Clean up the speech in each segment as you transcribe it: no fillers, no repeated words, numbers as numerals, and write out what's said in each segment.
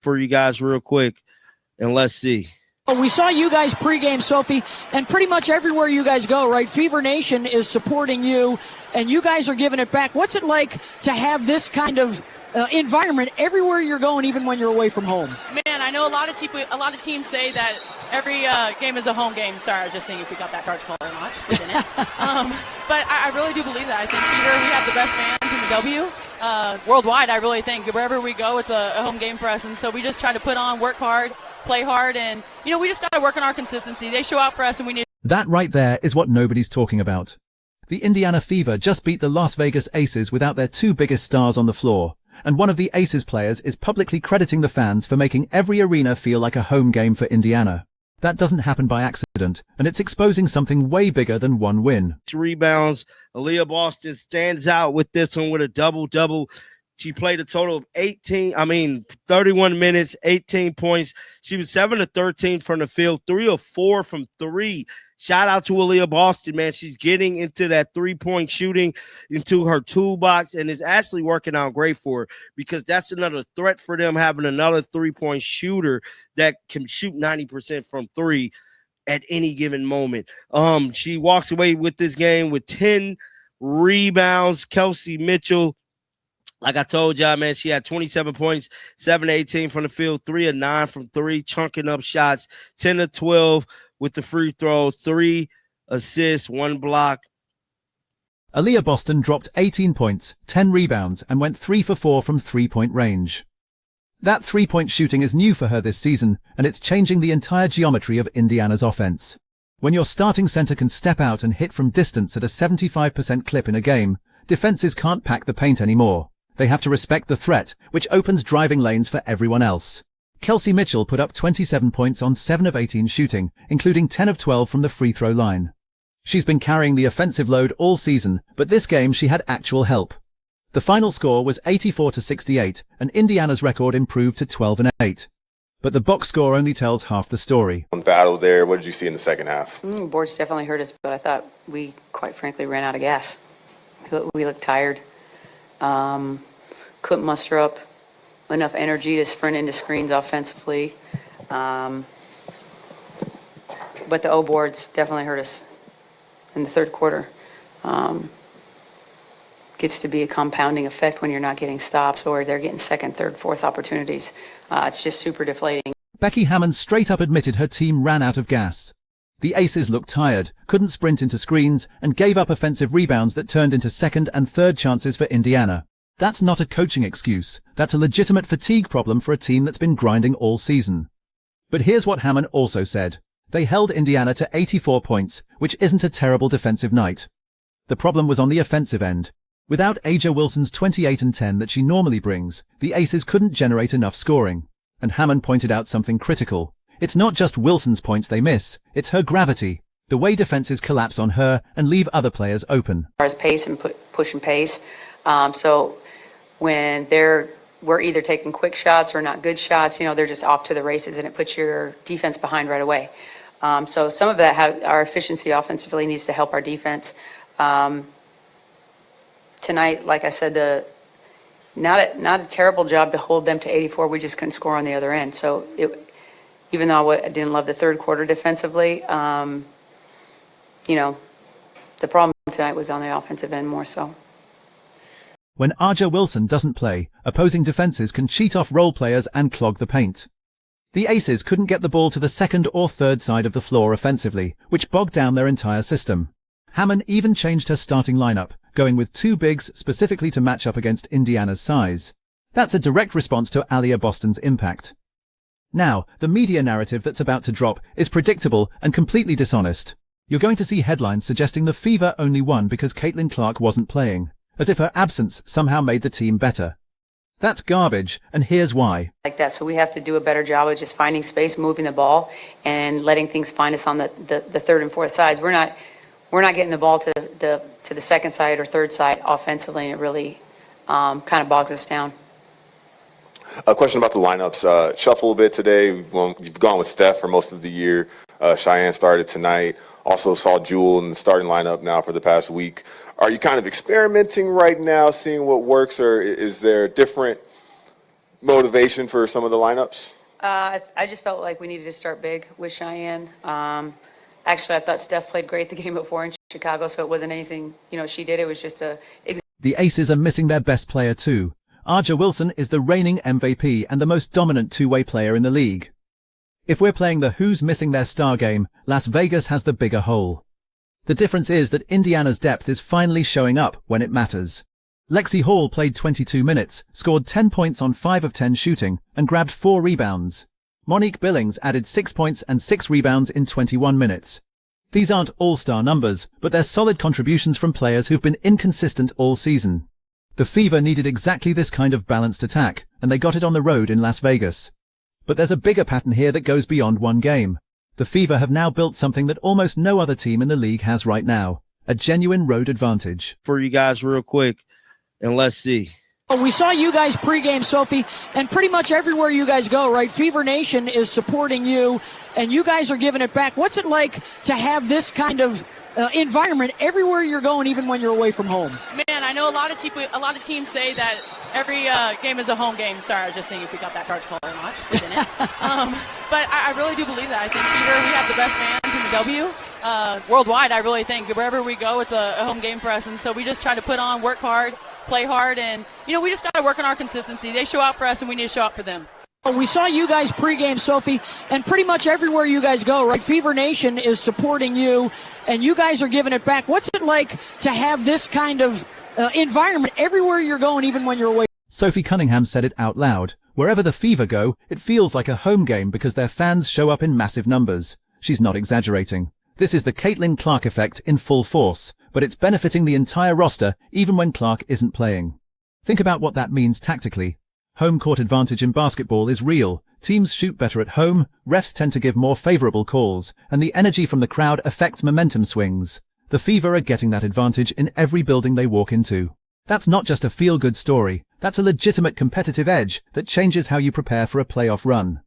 for you guys real quick, and let's see. We saw you guys pregame, Sophie, and pretty much everywhere you guys go, right? Fever Nation is supporting you, and you guys are giving it back. What's it like to have this kind of environment everywhere you're going, even when you're away from home? Man, I know a lot of teams say that every game is a home game. Sorry, I was just saying if we got that charge call or not. We didn't. But I really do believe that. I think Fever, we have the best fans in the W. Worldwide, I really think. Wherever we go, it's a home game for us. And so we just try to put on, work hard, play hard, and, we just got to work on our consistency. They show out for us, and we need. That right there is what nobody's talking about. The Indiana Fever just beat the Las Vegas Aces without their two biggest stars on the floor. And one of the Aces players is publicly crediting the fans for making every arena feel like a home game for Indiana. That doesn't happen by accident, and it's exposing something way bigger than one win. Rebounds. Aaliyah Boston stands out with this one with a double-double. She played a total of 31 minutes, 18 points. She was 7 of 13 from the field, 3 of 4 from 3. Shout out to Aaliyah Boston, man. She's getting into that three-point shooting, into her toolbox, and it's actually working out great for her because that's another threat for them, having another three-point shooter that can shoot 90% from 3 at any given moment. She walks away with this game with 10 rebounds. Kelsey Mitchell, like I told y'all, man, she had 27 points, 7 of 18 from the field, 3 of 9 from 3, chunking up shots, 10 of 12 with the free throws, 3 assists, 1 block. Aaliyah Boston dropped 18 points, 10 rebounds, and went 3 for 4 from three-point range. That three-point shooting is new for her this season, and it's changing the entire geometry of Indiana's offense. When your starting center can step out and hit from distance at a 75% clip in a game, defenses can't pack the paint anymore. They have to respect the threat, which opens driving lanes for everyone else. Kelsey Mitchell put up 27 points on 7 of 18 shooting, including 10 of 12 from the free throw line. She's been carrying the offensive load all season, but this game she had actual help. The final score was 84-68, and Indiana's record improved to 12-8. But the box score only tells half the story. Battle there. What did you see in the second half? Boards definitely hurt us, but I thought we, quite frankly, ran out of gas. We looked tired. Couldn't muster up enough energy to sprint into screens offensively. But the O boards definitely hurt us in the third quarter. Gets to be a compounding effect when you're not getting stops or they're getting second, third, fourth opportunities. It's just super deflating. Becky Hammon straight up admitted her team ran out of gas. The Aces looked tired, couldn't sprint into screens, and gave up offensive rebounds that turned into second and third chances for Indiana. That's not a coaching excuse. That's a legitimate fatigue problem for a team that's been grinding all season. But here's what Hammon also said. They held Indiana to 84 points, which isn't a terrible defensive night. The problem was on the offensive end. Without Aja Wilson's 28 and 10 that she normally brings, the Aces couldn't generate enough scoring. And Hammon pointed out something critical. It's not just Wilson's points they miss, it's her gravity. The way defenses collapse on her and leave other players open. As far as pace and push and pace. So when we're either taking quick shots or not good shots, they're just off to the races and it puts your defense behind right away. So some of that, our efficiency offensively needs to help our defense. Tonight, like I said, not a terrible job to hold them to 84. We just couldn't score on the other end. So even though I didn't love the third quarter defensively, the problem tonight was on the offensive end more so. When Aja Wilson doesn't play, opposing defenses can cheat off role players and clog the paint. The Aces couldn't get the ball to the second or third side of the floor offensively, which bogged down their entire system. Hammon even changed her starting lineup, going with 2 bigs specifically to match up against Indiana's size. That's a direct response to Aaliyah Boston's impact. Now, the media narrative that's about to drop is predictable and completely dishonest. You're going to see headlines suggesting the Fever only won because Caitlin Clark wasn't playing, as if her absence somehow made the team better. That's garbage, and here's why. Like that, so we have to do a better job of just finding space, moving the ball, and letting things find us on the third and fourth sides. We're not getting the ball to the second side or third side offensively, and it really kind of bogs us down. A question about the lineups. Shuffle a bit today. You've gone with Steph for most of the year. Cheyenne started tonight. Also saw Jewel in the starting lineup now for the past week. Are you kind of experimenting right now, seeing what works, or is there different motivation for some of the lineups? I just felt like we needed to start big with Cheyenne. Actually, I thought Steph played great the game before in Chicago, so it wasn't anything, she did. It was just The Aces are missing their best player too. Arja Wilson is the reigning MVP and the most dominant two-way player in the league. If we're playing the who's missing their star game, Las Vegas has the bigger hole. The difference is that Indiana's depth is finally showing up when it matters. Lexi Hall played 22 minutes, scored 10 points on 5 of 10 shooting, and grabbed 4 rebounds. Monique Billings added 6 points and 6 rebounds in 21 minutes. These aren't all-star numbers, but they're solid contributions from players who've been inconsistent all season. The Fever needed exactly this kind of balanced attack, and they got it on the road in Las Vegas. But there's a bigger pattern here that goes beyond one game. The Fever have now built something that almost no other team in the league has right now, a genuine road advantage. For you guys real quick, and let's see. We saw you guys pregame, Sophie, and pretty much everywhere you guys go, right? Fever Nation is supporting you, and you guys are giving it back. What's it like to have this kind of environment everywhere you're going, even when you're away from home? Man, I know a lot of teams say that every game is a home game. Sorry, I was just saying if we got that charge call or not. We didn't. But I really do believe that. I think Fever, we have the best fans in the W. Worldwide, I really think. Wherever we go, it's a home game for us. And so we just try to put on, work hard, play hard, and, we just got to work on our consistency. They show out for us, and we need to show out for them. We saw you guys pregame, Sophie, and pretty much everywhere you guys go, right? Fever Nation is supporting you, and you guys are giving it back. What's it like to have this kind of environment everywhere you're going, even when you're away? Sophie Cunningham said it out loud. Wherever the Fever go, it feels like a home game because their fans show up in massive numbers. She's not exaggerating. This is the Caitlin Clark effect in full force, but it's benefiting the entire roster even when Clark isn't playing. Think about what that means tactically. Home court advantage in basketball is real. Teams shoot better at home, refs tend to give more favorable calls, and the energy from the crowd affects momentum swings. The Fever are getting that advantage in every building they walk into. That's not just a feel-good story, that's a legitimate competitive edge that changes how you prepare for a playoff run.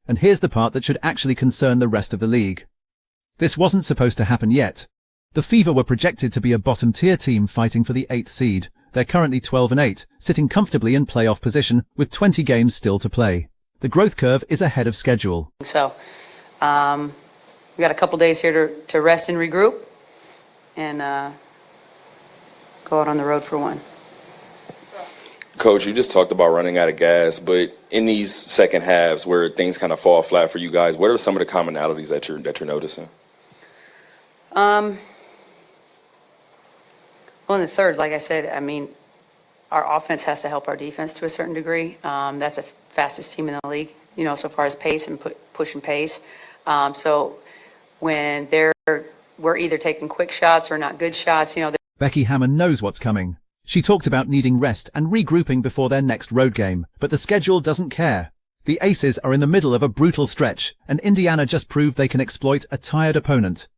And here's the part that should actually concern the rest of the league. This wasn't supposed to happen yet. The Fever were projected to be a bottom-tier team fighting for the 8th seed. They're currently 12-8, sitting comfortably in playoff position with 20 games still to play. The growth curve is ahead of schedule. So, we got a couple days here to rest and regroup and go out on the road for one. Coach, you just talked about running out of gas, but in these second halves where things kind of fall flat for you guys, what are some of the commonalities that you're noticing? Well, in the third, like I said, our offense has to help our defense to a certain degree. That's the fastest team in the league, so far as pace and pushing pace. So when we're either taking quick shots or not good shots, Becky Hammon knows what's coming. She talked about needing rest and regrouping before their next road game, but the schedule doesn't care. The Aces are in the middle of a brutal stretch, and Indiana just proved they can exploit a tired opponent.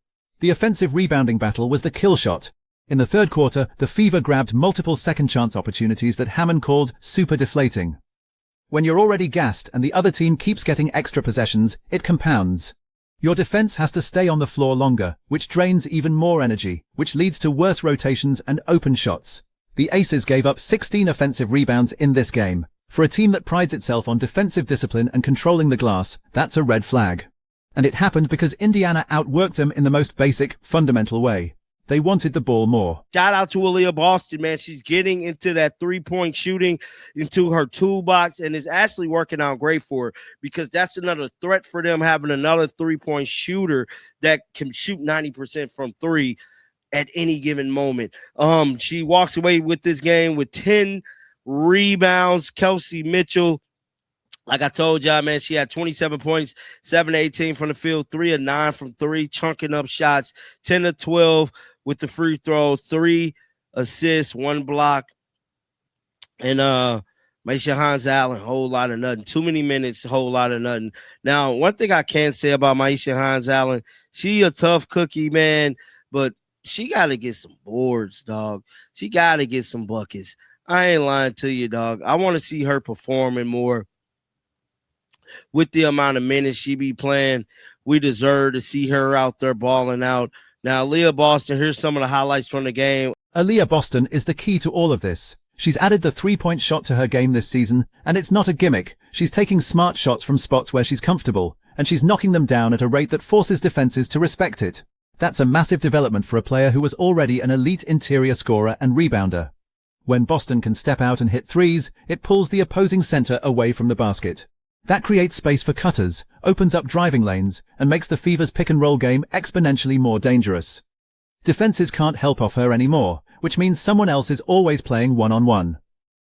The offensive rebounding battle was the kill shot. In the third quarter, the Fever grabbed multiple second-chance opportunities that Hammon called super deflating. When you're already gassed and the other team keeps getting extra possessions, it compounds. Your defense has to stay on the floor longer, which drains even more energy, which leads to worse rotations and open shots. The Aces gave up 16 offensive rebounds in this game. For a team that prides itself on defensive discipline and controlling the glass, that's a red flag. And it happened because Indiana outworked them in the most basic, fundamental way. They wanted the ball more. Shout out to Aaliyah Boston, man. She's getting into that three-point shooting, into her toolbox, and it's actually working out great for her because that's another threat for them, having another three-point shooter that can shoot 90% from three at any given moment. She walks away with this game with 10 rebounds. Kelsey Mitchell, like I told y'all, man, she had 27 points, 7-18 from the field, 3 of 9 from three, chunking up shots, 10 of 12 with the free throw, 3 assists, 1 block. And Maisha Hans-Allen, whole lot of nothing. Too many minutes, whole lot of nothing. Now, one thing I can say about Maisha Hans-Allen, she a tough cookie, man, but she got to get some boards, dog. She got to get some buckets. I ain't lying to you, dog. I want to see her performing more with the amount of minutes she be playing. We deserve to see her out there balling out. Now, Aaliyah Boston, here's some of the highlights from the game. Aaliyah Boston is the key to all of this. She's added the three-point shot to her game this season, and it's not a gimmick. She's taking smart shots from spots where she's comfortable, and she's knocking them down at a rate that forces defenses to respect it. That's a massive development for a player who was already an elite interior scorer and rebounder. When Boston can step out and hit threes, it pulls the opposing center away from the basket. That creates space for cutters, opens up driving lanes, and makes the Fever's pick-and-roll game exponentially more dangerous. Defenses can't help off her anymore, which means someone else is always playing one-on-one.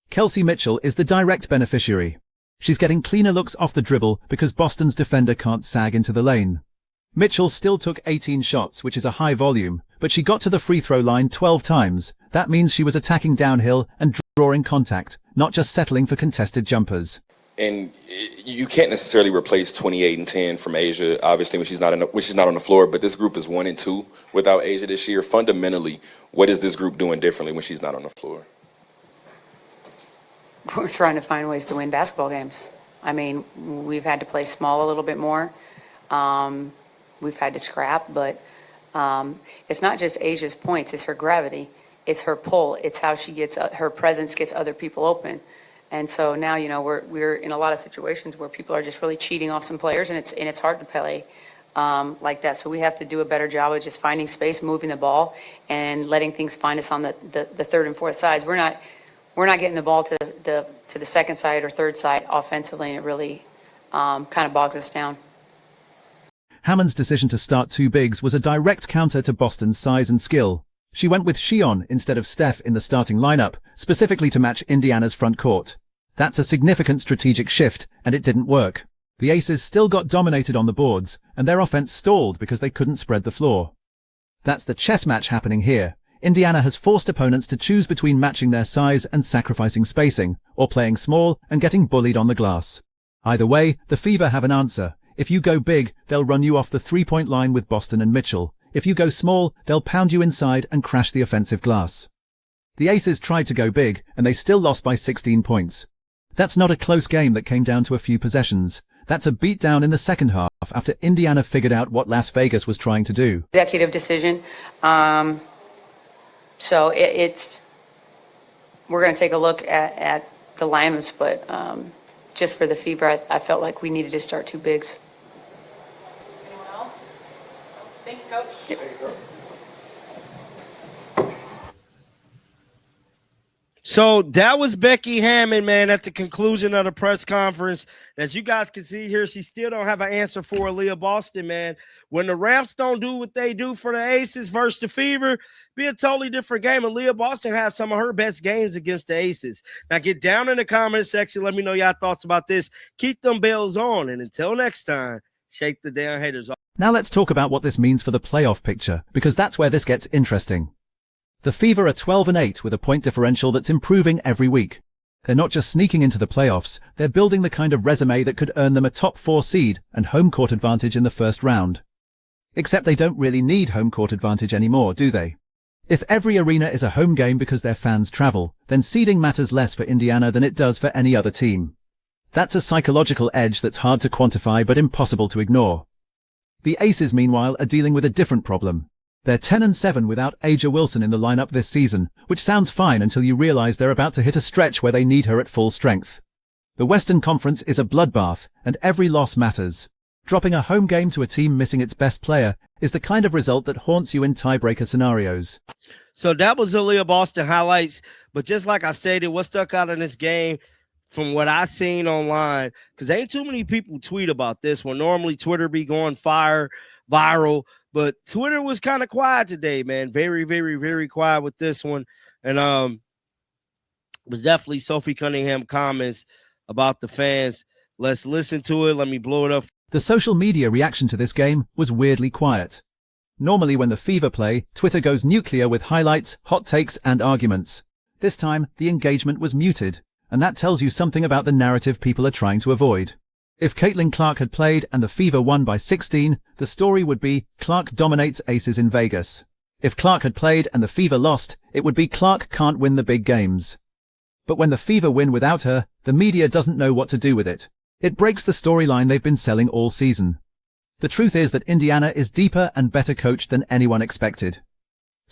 Kelsey Mitchell is the direct beneficiary. She's getting cleaner looks off the dribble because Boston's defender can't sag into the lane. Mitchell still took 18 shots, which is a high volume, but she got to the free throw line 12 times. That means she was attacking downhill and drawing contact, not just settling for contested jumpers. And you can't necessarily replace 28 and 10 from Asia, obviously, when she's not on the floor. But this group is 1 and 2 without Asia this year. Fundamentally, what is this group doing differently when she's not on the floor? We're trying to find ways to win basketball games. I mean, we've had to play small a little bit more. We've had to scrap, but it's not just Asia's points. It's her gravity. It's her pull. It's how she gets her presence gets other people open. And so now, you know, we're in a lot of situations where people are just really cheating off some players, and it's hard to play like that. So we have to do a better job of just finding space, moving the ball, and letting things find us on the third and fourth sides. We're not getting the ball to the second side or third side offensively, and it really kind of bogs us down. Hammond's decision to start two bigs was a direct counter to Boston's size and skill. She went with Shion instead of Steph in the starting lineup, specifically to match Indiana's front court. That's a significant strategic shift, and it didn't work. The Aces still got dominated on the boards, and their offense stalled because they couldn't spread the floor. That's the chess match happening here. Indiana has forced opponents to choose between matching their size and sacrificing spacing, or playing small and getting bullied on the glass. Either way, the Fever have an answer. If you go big, they'll run you off the three-point line with Boston and Mitchell. If you go small, they'll pound you inside and crash the offensive glass. The Aces tried to go big, and they still lost by 16 points. That's not a close game that came down to a few possessions. That's a beatdown in the second half after Indiana figured out what Las Vegas was trying to do. Executive decision. So we're going to take a look at the lineups, but just for the Fever, I felt like we needed to start two bigs. Anyone else? Thank you, Coach. Yep. So that was Becky Hammon, man, at the conclusion of the press conference. As you guys can see here, she still don't have an answer for Aaliyah Boston, man. When the refs don't do what they do for the Aces versus the Fever, be a totally different game. Aaliyah Boston have some of her best games against the Aces. Now get down in the comment section. Let me know y'all thoughts about this. Keep them bells on. And until next time, shake the damn haters off. Now let's talk about what this means for the playoff picture, because that's where this gets interesting. The Fever are 12-8 with a point differential that's improving every week. They're not just sneaking into the playoffs, they're building the kind of resume that could earn them a top 4 seed and home court advantage in the first round. Except they don't really need home court advantage anymore, do they? If every arena is a home game because their fans travel, then seeding matters less for Indiana than it does for any other team. That's a psychological edge that's hard to quantify but impossible to ignore. The Aces, meanwhile, are dealing with a different problem. They're 10-7 without Aja Wilson in the lineup this season, which sounds fine until you realize they're about to hit a stretch where they need her at full strength. The Western Conference is a bloodbath, and every loss matters. Dropping a home game to a team missing its best player is the kind of result that haunts you in tiebreaker scenarios. So that was Aaliyah Boston highlights, but just like I stated, what stuck out in this game from what I seen online, because ain't too many people tweet about this one. Normally Twitter be going viral, but Twitter was kind of quiet today, man. Very, very, very quiet with this one. And was definitely Sophie Cunningham comments about the fans. Let's listen to it. Let me blow it up. The social media reaction to this game was weirdly quiet. Normally when the Fever play, Twitter goes nuclear with highlights, hot takes, and arguments. This time, the engagement was muted, and that tells you something about the narrative people are trying to avoid. If Caitlin Clark had played and the Fever won by 16, the story would be Clark dominates Aces in Vegas. If Clark had played and the Fever lost, it would be Clark can't win the big games. But when the Fever win without her, the media doesn't know what to do with it. It breaks the storyline they've been selling all season. The truth is that Indiana is deeper and better coached than anyone expected.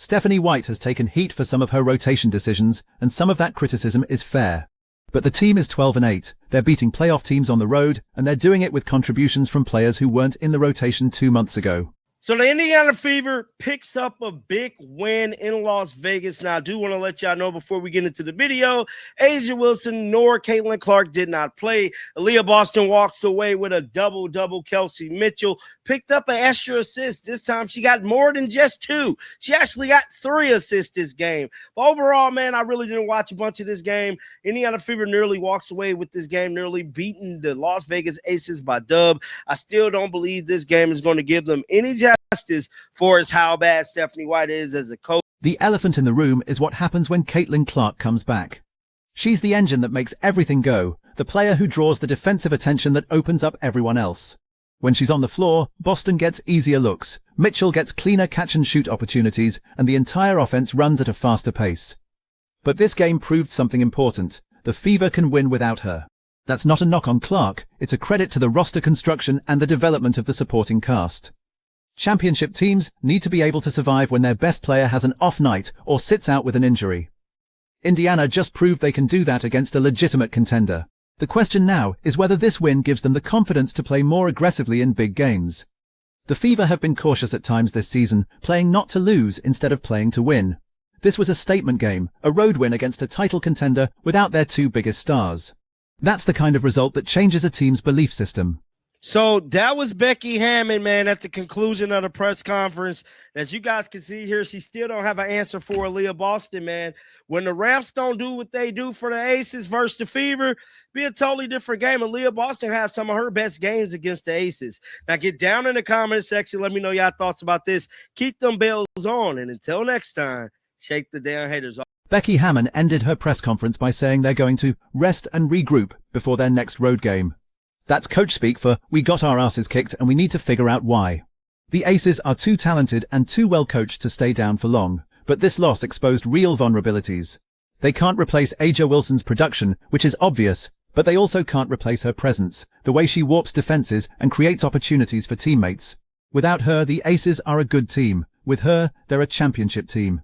Stephanie White has taken heat for some of her rotation decisions, and some of that criticism is fair. But the team is 12-8, they're beating playoff teams on the road, and they're doing it with contributions from players who weren't in the rotation 2 months ago. So the Indiana Fever picks up a big win in Las Vegas. Now, I do want to let y'all know before we get into the video, A'ja Wilson nor Caitlin Clark did not play. Aaliyah Boston walks away with a double-double. Kelsey Mitchell picked up an extra assist. This time she got more than just 2. She actually got 3 assists this game. But overall, man, I really didn't watch a bunch of this game. Indiana Fever nearly walks away with this game, nearly beating the Las Vegas Aces by dub. I still don't believe this game is going to give them any justice for how bad Stephanie White is as a coach. The elephant in the room is what happens when Caitlin Clark comes back. She's the engine that makes everything go, the player who draws the defensive attention that opens up everyone else. When she's on the floor, Boston gets easier looks, Mitchell gets cleaner catch-and-shoot opportunities, and the entire offense runs at a faster pace. But this game proved something important. The Fever can win without her. That's not a knock on Clark, it's a credit to the roster construction and the development of the supporting cast. Championship teams need to be able to survive when their best player has an off night or sits out with an injury. Indiana just proved they can do that against a legitimate contender. The question now is whether this win gives them the confidence to play more aggressively in big games. The Fever have been cautious at times this season, playing not to lose instead of playing to win. This was a statement game, a road win against a title contender without their 2 biggest stars. That's the kind of result that changes a team's belief system. So that was Becky Hammon, man, at the conclusion of the press conference. As you guys can see here, she still don't have an answer for Aaliyah Boston, man. When the refs don't do what they do for the Aces versus the Fever, be a totally different game. Aaliyah Boston have some of her best games against the Aces. Now get down in the comment section. Let me know y'all thoughts about this. Keep them bells on. And until next time, shake the damn haters off. Becky Hammon ended her press conference by saying they're going to rest and regroup before their next road game. That's coach speak for, we got our asses kicked and we need to figure out why. The Aces are too talented and too well coached to stay down for long, but this loss exposed real vulnerabilities. They can't replace A'ja Wilson's production, which is obvious, but they also can't replace her presence, the way she warps defenses and creates opportunities for teammates. Without her, the Aces are a good team. With her, they're a championship team.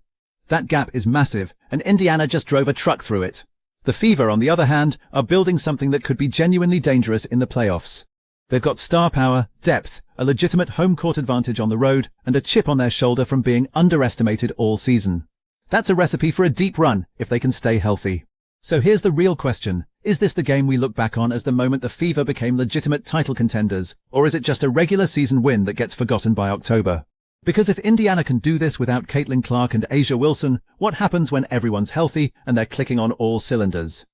That gap is massive, and Indiana just drove a truck through it. The Fever, on the other hand, are building something that could be genuinely dangerous in the playoffs. They've got star power, depth, a legitimate home court advantage on the road, and a chip on their shoulder from being underestimated all season. That's a recipe for a deep run if they can stay healthy. So here's the real question. Is this the game we look back on as the moment the Fever became legitimate title contenders, or is it just a regular season win that gets forgotten by October? Because if Indiana can do this without Caitlin Clark and A'ja Wilson, what happens when everyone's healthy and they're clicking on all cylinders?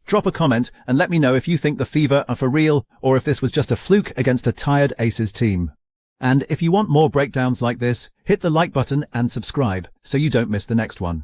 Drop a comment and let me know if you think the Fever are for real or if this was just a fluke against a tired Aces team. And if you want more breakdowns like this, hit the like button and subscribe so you don't miss the next one.